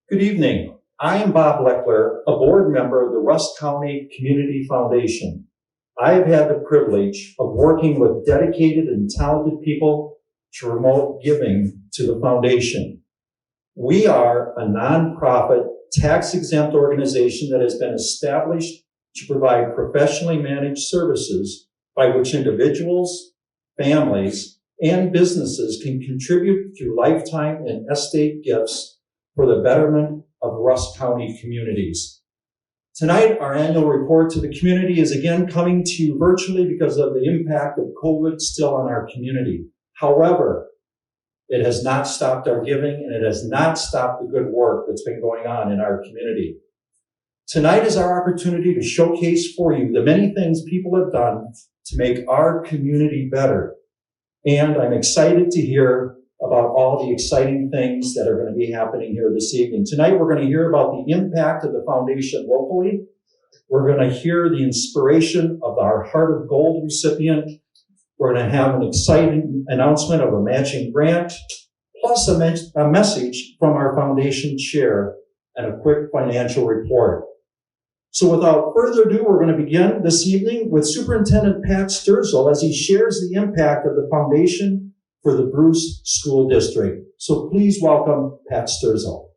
Good evening. I am Bob Leckler, a board member of the Rusk County Community Foundation. I have had the privilege of working with dedicated and talented people to promote giving to the foundation. We are a nonprofit, tax-exempt organization that has been established to provide professionally managed services by which individuals, families, and businesses can contribute through lifetime and estate gifts for the betterment of Rusk County communities. Tonight, our annual report to the community is again coming to you virtually because of the impact of COVID still on our community. However, it has not stopped our giving, and it has not stopped the good work that's been going on in our community. Tonight is our opportunity to showcase for you the many things people have done to make our community better. And I'm excited to hear about all the exciting things that are going to be happening here this evening. Tonight, we're going to hear about the impact of the foundation locally. We're going to hear the inspiration of our Heart of Gold recipient. We're going to have an exciting announcement of a matching grant, plus a message from our foundation chair and a quick financial report. So without further ado, we're going to begin this evening with Superintendent Pat Sturzel as he shares the impact of the foundation for the Bruce School District. So please welcome Pat Sturzel.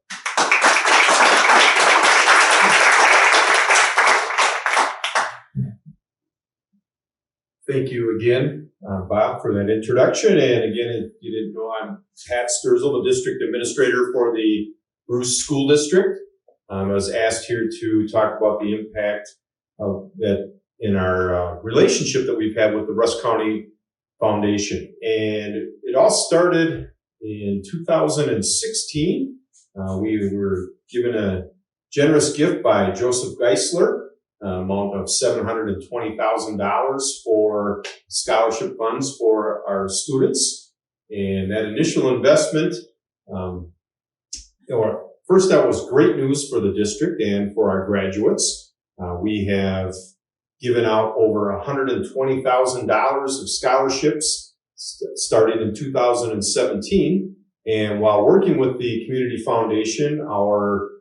Thank you again, Bob, for that introduction. And again, if you didn't know, I'm Pat Sturzel, the District Administrator for the Bruce School District. I was asked here to talk about the impact of that in our relationship that we've had with the Rusk County Foundation. And it all started in 2016. We were given a generous gift by Joseph Geisler, amount of $720,000 for scholarship funds for our students. And that initial investment, first, that was great news for the district and for our graduates. We have given out over $120,000 of scholarships starting in 2017. And while working with the Community Foundation, our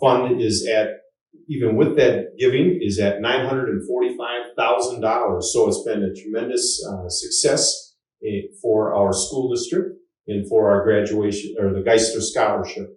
fund is at, even with that giving, is at $945,000. So it's been a tremendous success for our school district and for our graduation, or the Geisler Scholarship.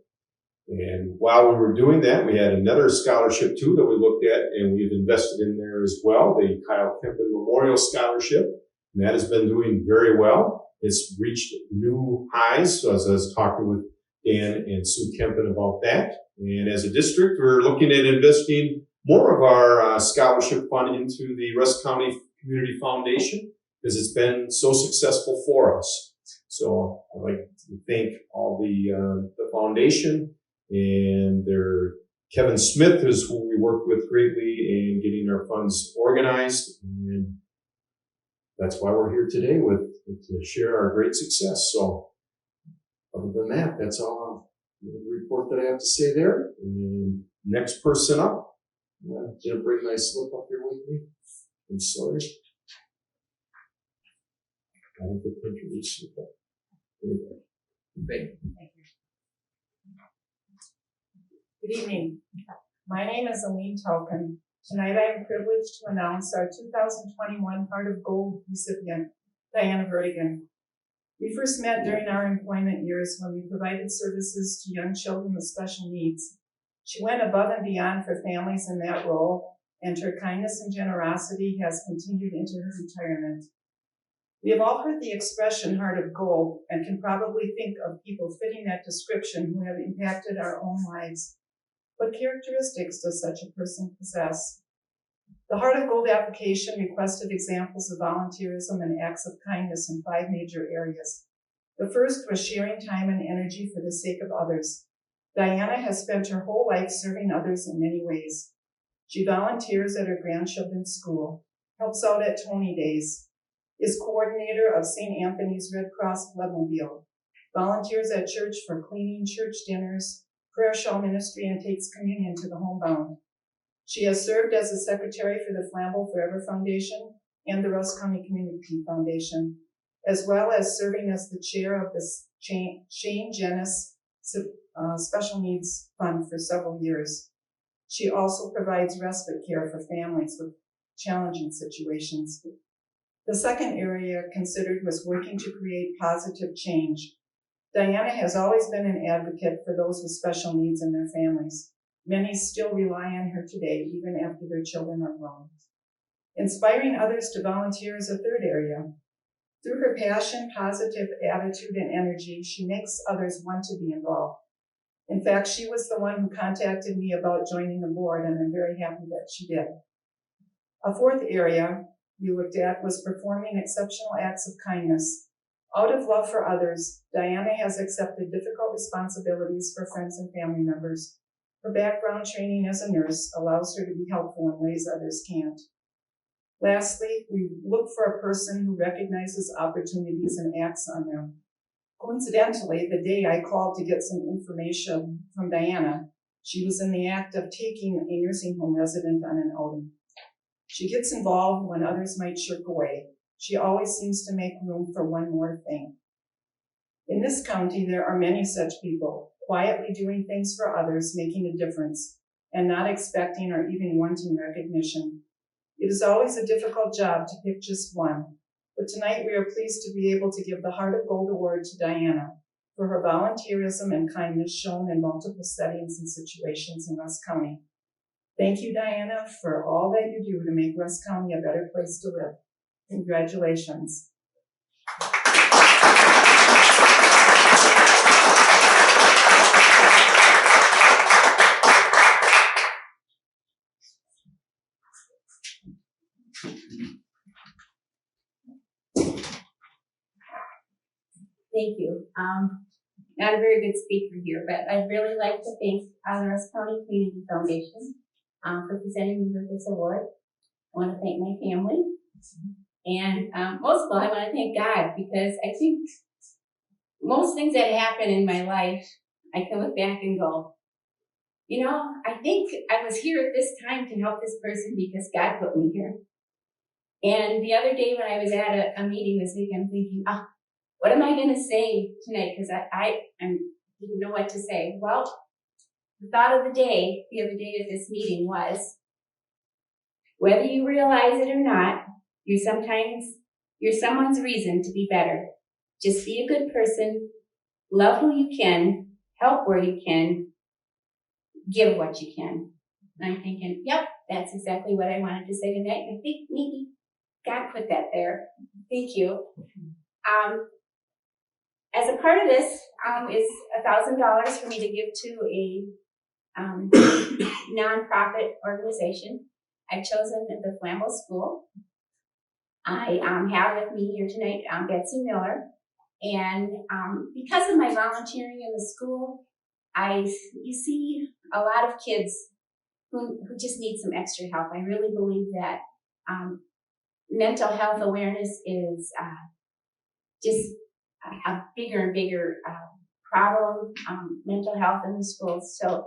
And while we were doing that, we had another scholarship too that we looked at, and we've invested in there as well, the Kyle Kempen Memorial Scholarship. And that has been doing very well. It's reached new highs. So as I was talking with Dan and Sue Kempen about that. And as a district, we're looking at investing more of our scholarship fund into the Rusk County Community Foundation because it's been so successful for us. So I'd like to thank all the foundation and their Kevin Smith is who we worked with greatly in getting our funds organized. And that's why we're here today to share our great success. So other than that, that's all the report that I have to say there. And next person up, did I bring my slip up here with me? I'm sorry. I didn't get to introduce you. Anyway, thank you. Good evening. My name is Aline Tolkien. Tonight I am privileged to announce our 2021 Heart of Gold recipient, Diana Vertigan. We first met during our employment years when we provided services to young children with special needs. She went above and beyond for families in that role, and her kindness and generosity has continued into her retirement. We have all heard the expression heart of gold and can probably think of people fitting that description who have impacted our own lives. What characteristics does such a person possess? The Heart of Gold application requested examples of volunteerism and acts of kindness in 5 major areas. The first was sharing time and energy for the sake of others. Diana has spent her whole life serving others in many ways. She volunteers at her grandchildren's school, helps out at Tony Days, is coordinator of St. Anthony's Red Cross Bloodmobile, volunteers at church for cleaning, church dinners, prayer shawl ministry, and takes communion to the homebound. She has served as a secretary for the Flambeau Forever Foundation and the Rusk County Community Foundation, as well as serving as the chair of the Shane Jennis Special Needs Fund for several years. She also provides respite care for families with challenging situations. The second area considered was working to create positive change. Diana has always been an advocate for those with special needs and their families. Many still rely on her today, even after their children are grown. Inspiring others to volunteer is a third area. Through her passion, positive attitude, and energy, she makes others want to be involved. In fact, she was the one who contacted me about joining the board, and I'm very happy that she did. A fourth area we looked at was performing exceptional acts of kindness. Out of love for others, Diana has accepted difficult responsibilities for friends and family members. Her background training as a nurse allows her to be helpful in ways others can't. Lastly, we look for a person who recognizes opportunities and acts on them. Coincidentally, the day I called to get some information from Diana, she was in the act of taking a nursing home resident on an outing. She gets involved when others might shirk away. She always seems to make room for one more thing. In this county, there are many such people, quietly doing things for others, making a difference, and not expecting or even wanting recognition. It is always a difficult job to pick just one, but tonight we are pleased to be able to give the Heart of Gold Award to Diana for her volunteerism and kindness shown in multiple settings and situations in Rusk County. Thank you, Diana, for all that you do to make Rusk County a better place to live. Congratulations. Thank you. Not a very good speaker here, but I'd really like to thank the Rusk County Community Foundation for presenting me with this award. I want to thank my family. And most of all, I want to thank God, because I think most things that happen in my life, I can look back and go, you know, I think I was here at this time to help this person because God put me here. And the other day when I was at a meeting this week, I'm thinking, what am I going to say tonight? Because I didn't know what to say. Well, the thought of the day, the other day at this meeting was, whether you realize it or not, you're someone's reason to be better. Just be a good person, love who you can, help where you can, give what you can. And I'm thinking, yep, that's exactly what I wanted to say tonight. I think maybe God put that there. Thank you. As a part of this is $1,000 for me to give to a nonprofit organization. I've chosen the Flambeau School. I have with me here tonight Betsy Miller, and because of my volunteering in the school, you see a lot of kids who just need some extra help. I really believe that mental health awareness is just a bigger and bigger problem, mental health in the schools. So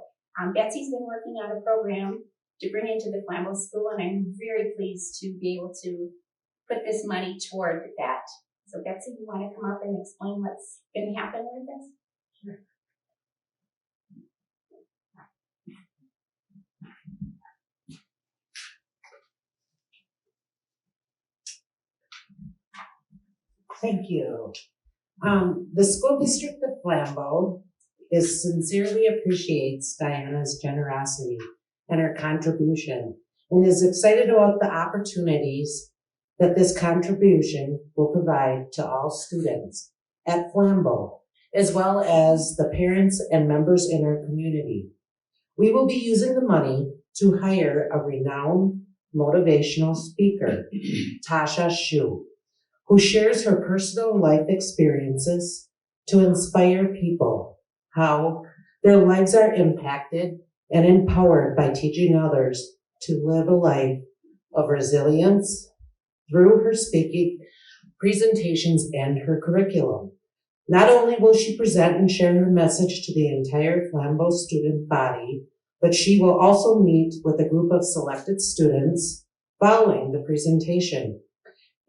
Betsy's been working on a program to bring into the Flambeau School, and I'm very pleased to be able to put this money toward that. So Betsy, you want to come up and explain what's going to happen with this? Sure. Thank you. The School District of Flambeau sincerely appreciates Diana's generosity and her contribution, and is excited about the opportunities that this contribution will provide to all students at Flambeau, as well as the parents and members in our community. We will be using the money to hire a renowned motivational speaker, Tasha Shu, who shares her personal life experiences to inspire people how their lives are impacted and empowered by teaching others to live a life of resilience through her speaking presentations and her curriculum. Not only will she present and share her message to the entire Flambeau student body, but she will also meet with a group of selected students following the presentation.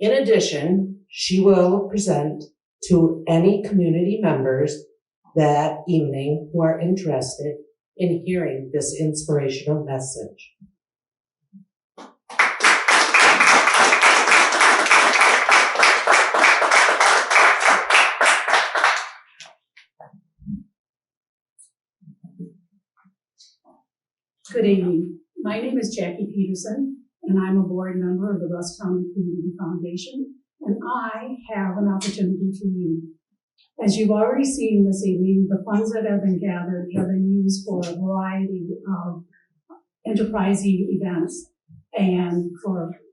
In addition, she will present to any community members that evening who are interested in hearing this inspirational message. Good evening. My name is Jackie Peterson, and I'm a board member of the Rusk County Community Foundation, and I have an opportunity for you. As you've already seen this evening, the funds that have been gathered have been used for a variety of enterprising events and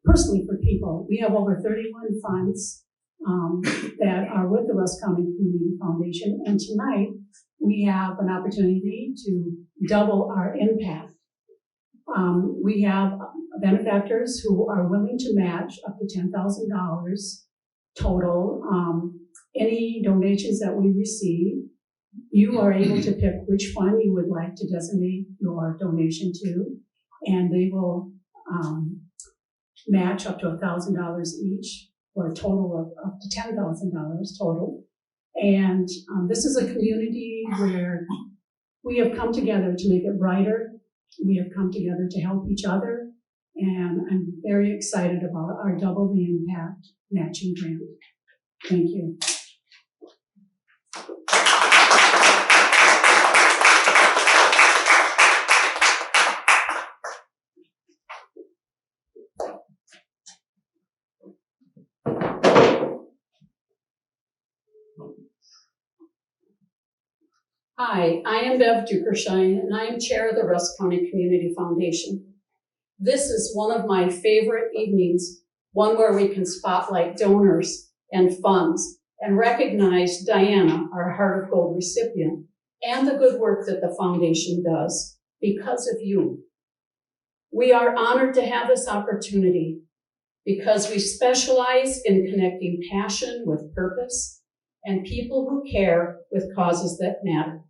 personally for people. We have over 31 funds that are with the Rusk County Community Foundation, and tonight we have an opportunity to double our impact. We have benefactors who are willing to match up to $10,000 total. Any donations that we receive, you are able to pick which fund you would like to designate your donation to, and they will match up to $1,000 each, for a total of up to $10,000 total. And this is a community where we have come together to make it brighter. We have come together to help each other, and I'm very excited about our Double the Impact matching grant. Thank you. Hi, I am Bev Dukershine, and I am chair of the Rusk County Community Foundation. This is one of my favorite evenings, one where we can spotlight donors and funds and recognize Diana, our Heart of Gold recipient, and the good work that the foundation does because of you. We are honored to have this opportunity because we specialize in connecting passion with purpose and people who care with causes that matter.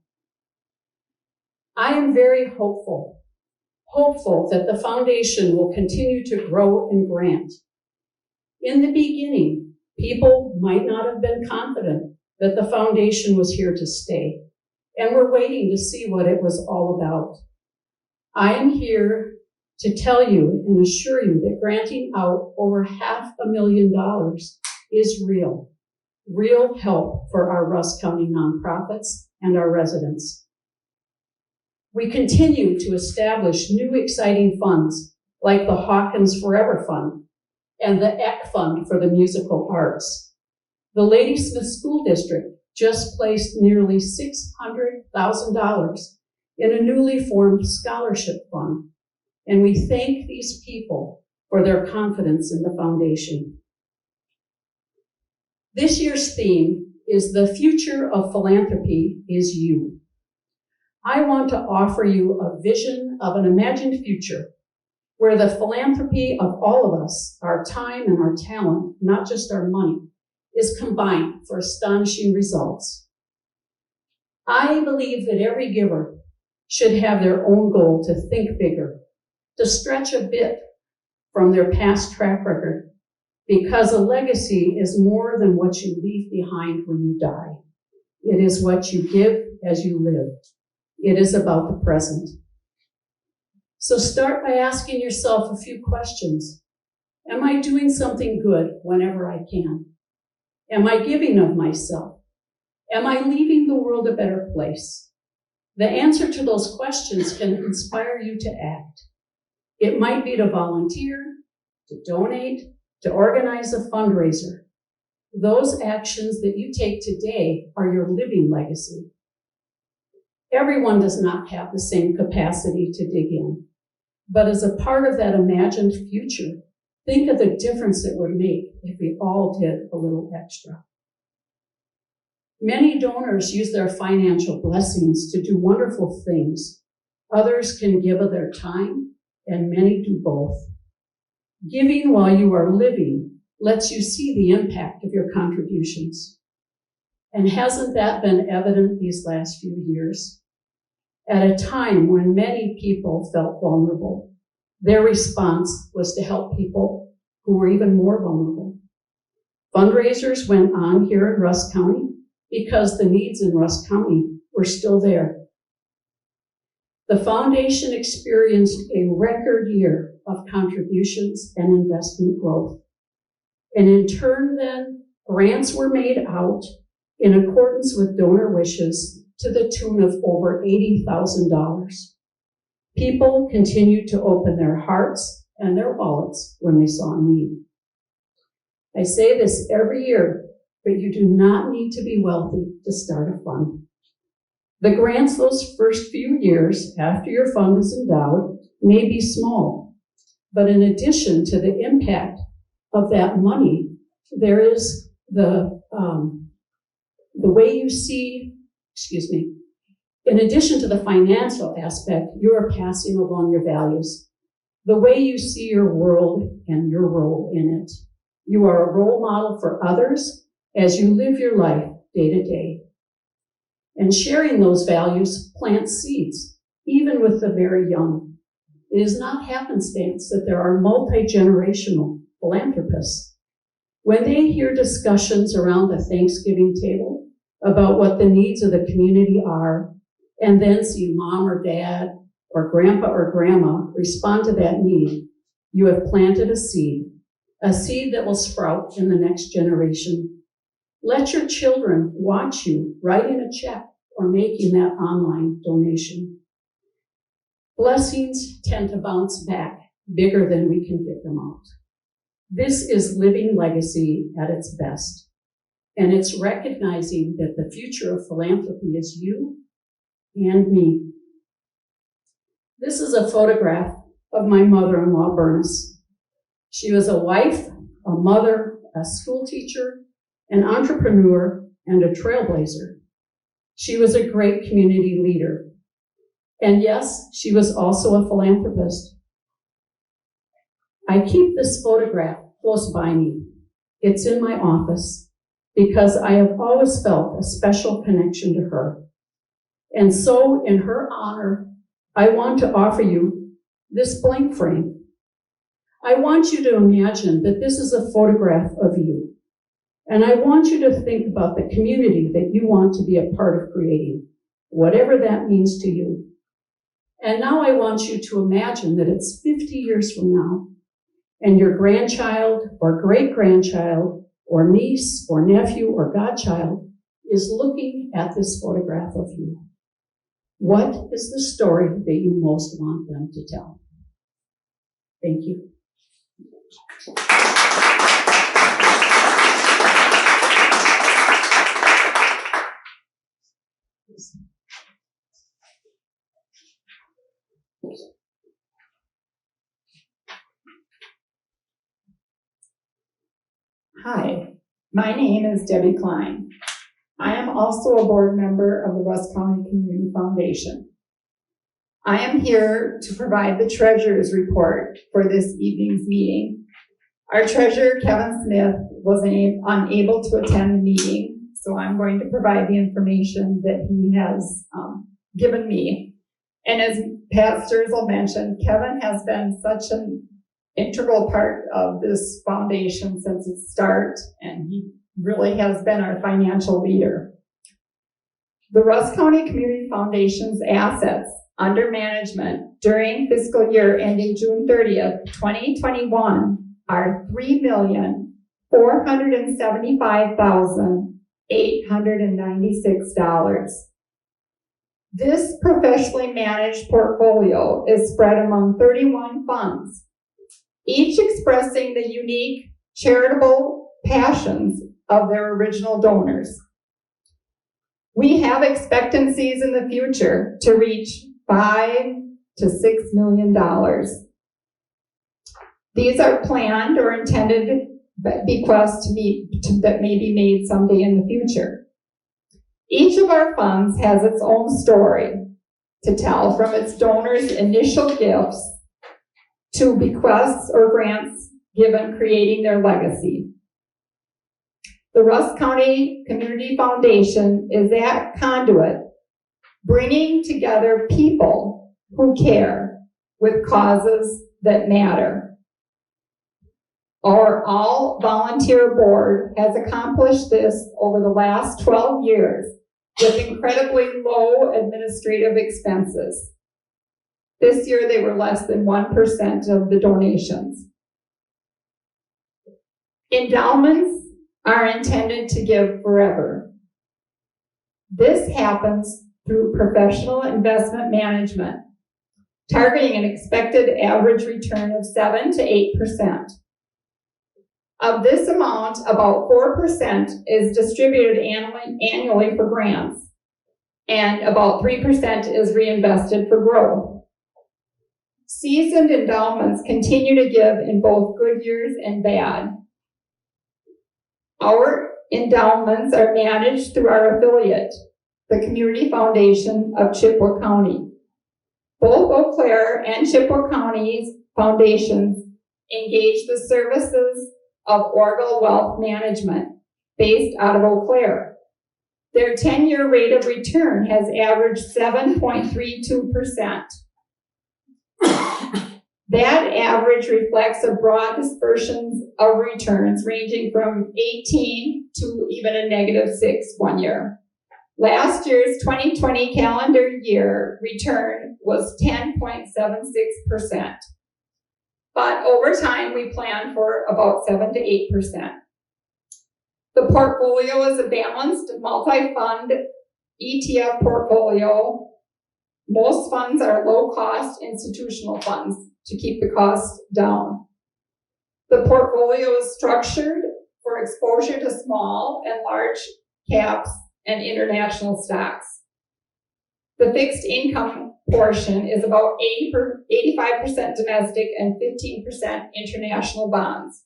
I am very hopeful that the foundation will continue to grow and grant. In the beginning, people might not have been confident that the foundation was here to stay, and we're waiting to see what it was all about. I am here to tell you and assure you that granting out over $500,000 is real help for our Rusk County nonprofits and our residents. We continue to establish new exciting funds like the Hawkins Forever Fund and the Eck Fund for the Musical Arts. The Ladysmith School District just placed nearly $600,000 in a newly formed scholarship fund, and we thank these people for their confidence in the foundation. This year's theme is The Future of Philanthropy is You. I want to offer you a vision of an imagined future where the philanthropy of all of us, our time and our talent, not just our money, is combined for astonishing results. I believe that every giver should have their own goal to think bigger, to stretch a bit from their past track record, because a legacy is more than what you leave behind when you die. It is what you give as you live. It is about the present. So start by asking yourself a few questions. Am I doing something good whenever I can? Am I giving of myself? Am I leaving the world a better place? The answer to those questions can inspire you to act. It might be to volunteer, to donate, to organize a fundraiser. Those actions that you take today are your living legacy. Everyone does not have the same capacity to dig in, but as a part of that imagined future, think of the difference it would make if we all did a little extra. Many donors use their financial blessings to do wonderful things. Others can give of their time, and many do both. Giving while you are living lets you see the impact of your contributions. And hasn't that been evident these last few years? At a time when many people felt vulnerable, their response was to help people who were even more vulnerable. Fundraisers went on here in Rusk County because the needs in Rusk County were still there. The foundation experienced a record year of contributions and investment growth. And in turn then, grants were made out in accordance with donor wishes to the tune of over $80,000. People continued to open their hearts and their wallets when they saw a need. I say this every year, but you do not need to be wealthy to start a fund. The grants those first few years after your fund is endowed may be small, but in addition to the impact of that money, there is the way you see, in addition to the financial aspect, you are passing along your values, the way you see your world and your role in it. You are a role model for others as you live your life day to day. And sharing those values plants seeds, even with the very young. It is not happenstance that there are multi-generational philanthropists. When they hear discussions around the Thanksgiving table about what the needs of the community are, and then see mom or dad or grandpa or grandma respond to that need, you have planted a seed that will sprout in the next generation. Let your children watch you writing a check or making that online donation. Blessings tend to bounce back bigger than we can get them out. This is living legacy at its best. And it's recognizing that the future of philanthropy is you and me. This is a photograph of my mother-in-law, Bernice. She was a wife, a mother, a school teacher, an entrepreneur, and a trailblazer. She was a great community leader. And yes, she was also a philanthropist. I keep this photograph close by me. It's in my office because I have always felt a special connection to her. And so, in her honor, I want to offer you this blank frame. I want you to imagine that this is a photograph of you. And I want you to think about the community that you want to be a part of creating, whatever that means to you. And now I want you to imagine that it's 50 years from now, and your grandchild or great-grandchild or niece or nephew or godchild is looking at this photograph of you. What is the story that you most want them to tell? Thank you. Hi, my name is Debbie Klein. I am also a board member of the Rusk County Community Foundation. I am here to provide the treasurer's report for this evening's meeting. Our treasurer, Kevin Smith, was unable to attend the meeting, so I'm going to provide the information that he has given me. And as Pastor Zell mentioned, Kevin has been such an integral part of this foundation since its start, and he really has been our financial leader. The Rusk County Community Foundation's assets under management during fiscal year ending June 30th, 2021 are $3,475,896. This professionally managed portfolio is spread among 31 funds, each expressing the unique charitable passions of their original donors. We have expectancies in the future to reach $5 to $6 million. These are planned or intended bequests that may be made someday in the future. Each of our funds has its own story to tell, from its donors' initial gifts to bequests or grants given creating their legacy. The Rusk County Community Foundation is that conduit, bringing together people who care with causes that matter. Our all-volunteer board has accomplished this over the last 12 years with incredibly low administrative expenses. This year, they were less than 1% of the donations. Endowments are intended to give forever. This happens through professional investment management, targeting an expected average return of 7 to 8%. Of this amount, about 4% is distributed annually for grants, and about 3% is reinvested for growth. Seasoned endowments continue to give in both good years and bad. Our endowments are managed through our affiliate, the Community Foundation of Chippewa County. Both Eau Claire and Chippewa County's foundations engage the services of Orgel Wealth Management, based out of Eau Claire. Their 10-year rate of return has averaged 7.32%. That average reflects a broad dispersion of returns ranging from 18 to even a -6 one year. Last year's 2020 calendar year return was 10.76%. But over time, we plan for about 7 to 8%. The portfolio is a balanced multi-fund ETF portfolio. Most funds are low-cost institutional funds to keep the cost down. The portfolio is structured for exposure to small and large caps and international stocks. The fixed income portion is about 85% domestic and 15% international bonds.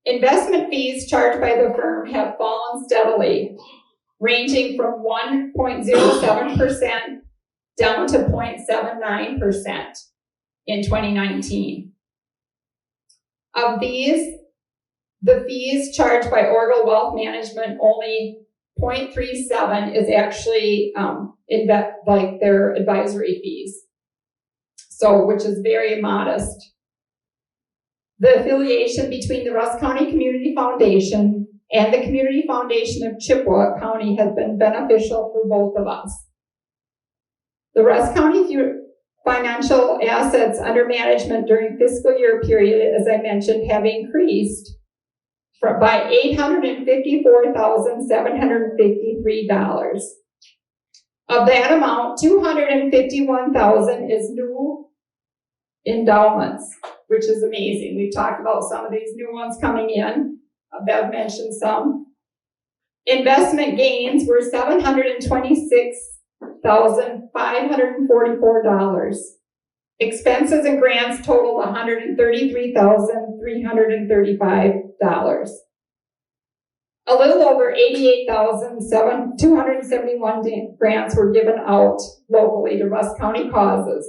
Investment fees charged by the firm have fallen steadily, ranging from 1.07% down to 0.79% in 2019. Of these, the fees charged by Orgel Wealth Management, only 0.37 is actually like their advisory fees, so which is very modest. The affiliation between the Rusk County Community Foundation and the Community Foundation of Chippewa County has been beneficial for both of us. The Rusk County financial assets under management during fiscal year period, as I mentioned, have increased by $854,753. Of that amount, $251,000 is new endowments, which is amazing. We've talked about some of these new ones coming in. Bev mentioned some. Investment gains were $726,544. Expenses and grants totaled $133,335. A little over 88,271 grants were given out locally to Rusk County causes.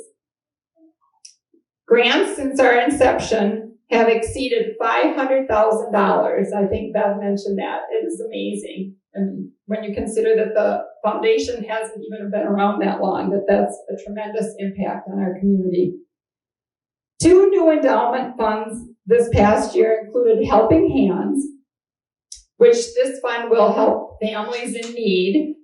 Grants since our inception have exceeded $500,000. I think Bev mentioned that. It is amazing. And when you consider that the foundation hasn't even been around that long, that's a tremendous impact on our community. 2 new endowment funds this past year included Helping Hands, which this fund will help families in need.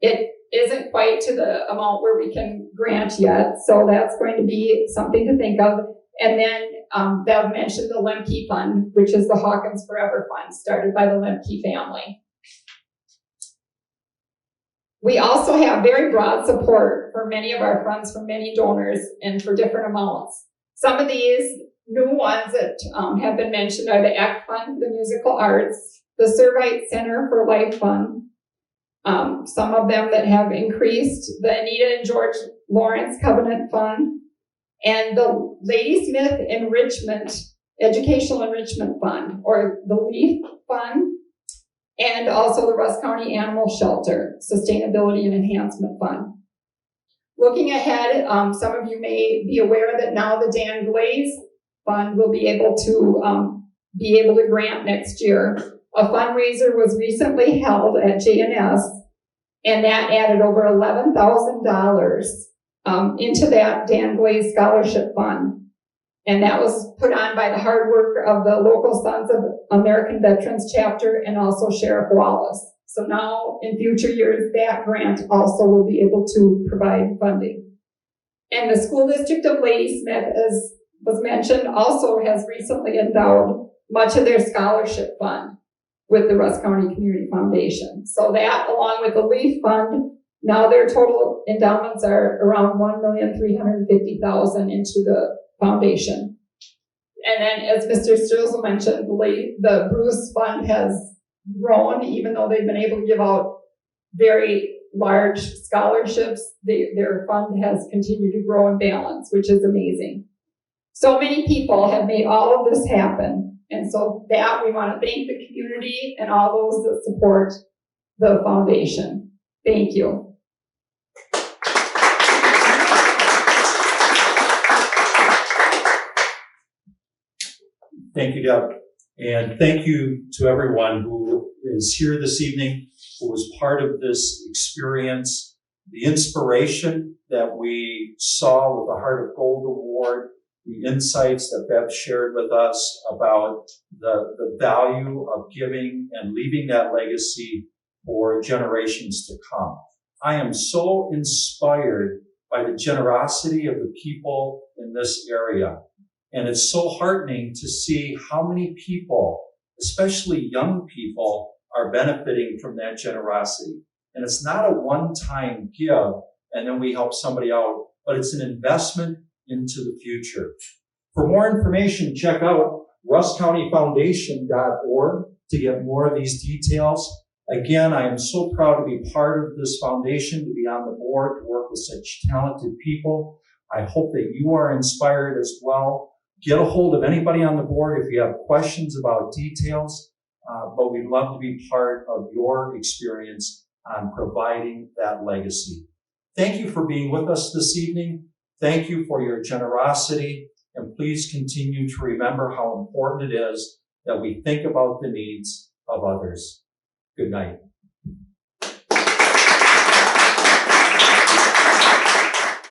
It isn't quite to the amount where we can grant yet, so that's going to be something to think of. And then Bev mentioned the Lemke Fund, which is the Hawkins Forever Fund, started by the Lemke family. We also have very broad support for many of our funds from many donors and for different amounts. Some of these new ones that have been mentioned are the ACT Fund for the Musical Arts, the Servite Center for Life Fund, some of them that have increased, the Anita and George Lawrence Covenant Fund, and the Ladysmith Educational Enrichment Fund, or the LEAF Fund, and also the Rusk County Animal Shelter Sustainability and Enhancement Fund. Looking ahead, some of you may be aware that now the Dan Glaze Fund will be able to grant next year. A fundraiser was recently held at JNS, and that added over $11,000 into that Dan Glaze Scholarship Fund. And that was put on by the hard work of the local Sons of American Veterans chapter and also Sheriff Wallace. So now in future years, that grant also will be able to provide funding. And the school district of Ladysmith, as was mentioned, also has recently endowed much of their scholarship fund with the Rusk County Community Foundation. So that, along with the LEAF fund, now their total endowments are around $1,350,000 into the foundation. And then, as Mr. Sturzel mentioned, the Bruce Fund has grown, even though they've been able to give out very large scholarships. Their fund has continued to grow and balance, which is amazing. So many people have made all of this happen. And so that we want to thank the community and all those that support the foundation. Thank you. Thank you, Deb. And thank you to everyone who is here this evening, who was part of this experience, the inspiration that we saw with the Heart of Gold Award, the insights that Bev shared with us about the value of giving and leaving that legacy for generations to come. I am so inspired by the generosity of the people in this area. And it's so heartening to see how many people, especially young people, are benefiting from that generosity. And it's not a one-time give and then we help somebody out, but it's an investment into the future. For more information, check out ruskcountyfoundation.org to get more of these details. Again, I am so proud to be part of this foundation, to be on the board, to work with such talented people. I hope that you are inspired as well. Get a hold of anybody on the board if you have questions about details, but we'd love to be part of your experience on providing that legacy. Thank you for being with us this evening. Thank you for your generosity, and please continue to remember how important it is that we think about the needs of others. Good night.